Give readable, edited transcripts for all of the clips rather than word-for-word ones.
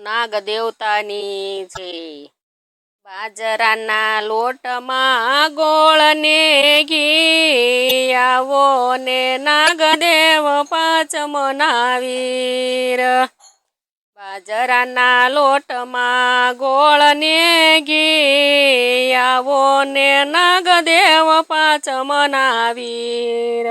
નાગ દેવતાની છે બાજરાના લોટમાં ગોળને ઘી આવો ને નાગદેવ પાંચ મનાવીર બાજરાના લોટમાં ગોળને ઘી આવો ને નાગદેવ પાંચ મનાવીર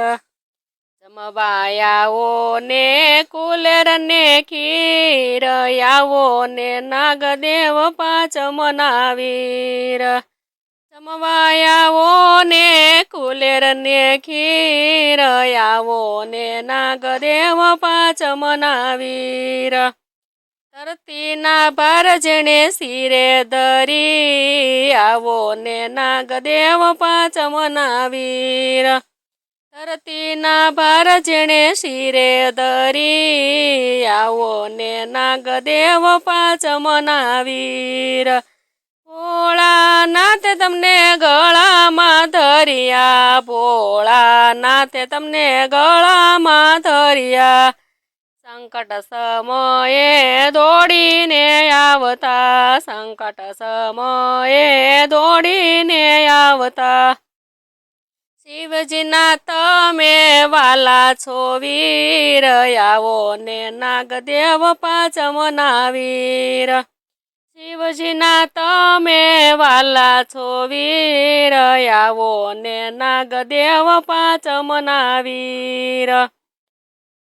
જમવાયાઓ ને કુલેર ને ખીર આવો ને નાગદેવ પાંચ મનાવીર જમવાયાઓ ને કુલેર ને ખીર આવો ને નાગદેવ પાંચ મનાવીર ધરતીના ભાર જેણે શિરે ધરી આવો ને નાગદેવ પાંચ મનાવીર ધરતીના ભાર જેણે શિરે ધરી આવો ને નાગદેવ પાંચ મનાવીર ભોળાનાથે તમને ગળામાં ધર્યા ભોળાનાથે તમને ગળામાં ધર્યા સંકટ સમયે દોડીને આવતા સંકટ સમયે દોડીને આવતા શિવજીના તમે વાલા છો વીર આવો ને નાગદેવ પાંચ મનાવીર શિવજીના તમે વાલા છો વીર આવો ને નાગદેવ પાંચ મનાવીર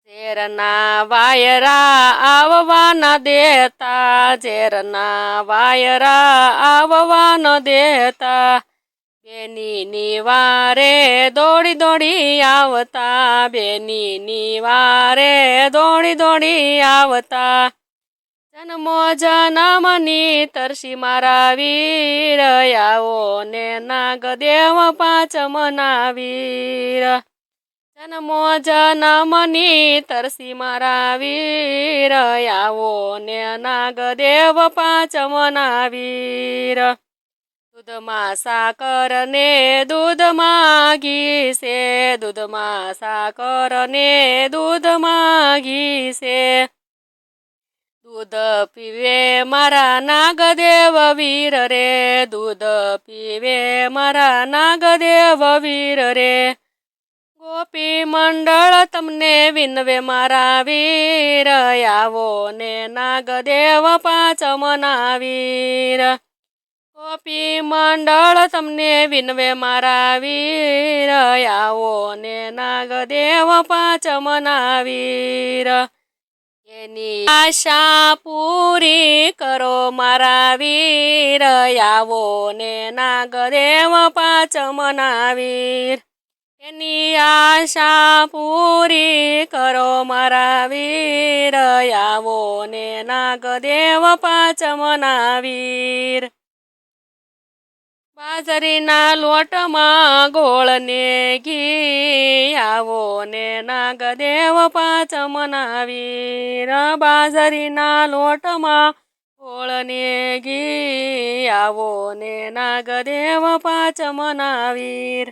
ઝેરના વાયરા આવવા ન દેતા ઝેરના વાયરા આવવા ન દેતા બેની વારે દોડી દોડી આવતા બેની વારે દોડી દોડી આવતા જન્મો જન્મની તરસી મારા વીર આવો ને નાગદેવ પાંચ મનાવીર જન્મો જન્મની તરસી મારા વીર આવો ને નાગદેવ પાંચ મનાવીર દૂધમાં સાકર ને દૂધમાં ઘી છે દૂધમાં સાકર ને દૂધમાં ઘી છે દૂધ પીવે મારા નાગદેવ વીર રે દૂધ પીવે મારા નાગદેવ વીર રે ગોપી મંડળ તમને વિનવે મારા વીર આવો ને નાગદેવ પાંચ મનાવીર ગોપી મંડળ તમને વિનવે મારા વીર આવો ને નાગદેવ પાંચ મનાવીર એની આશા પૂરી કરો મારા વીર આવો ને નાગદેવ પાંચ મનાવીર એની આશા પૂરી કરો મારા વીર આવો ને નાગદેવ પાંચ મનાવીર બાજરીના લોટમાં ગોળને ઘી આવો ને નાગદેવ પાંચ મનાવીર બાજરીના લોટમાં ગોળને ઘી આવો ને નાગદેવ પાંચ મનાવીર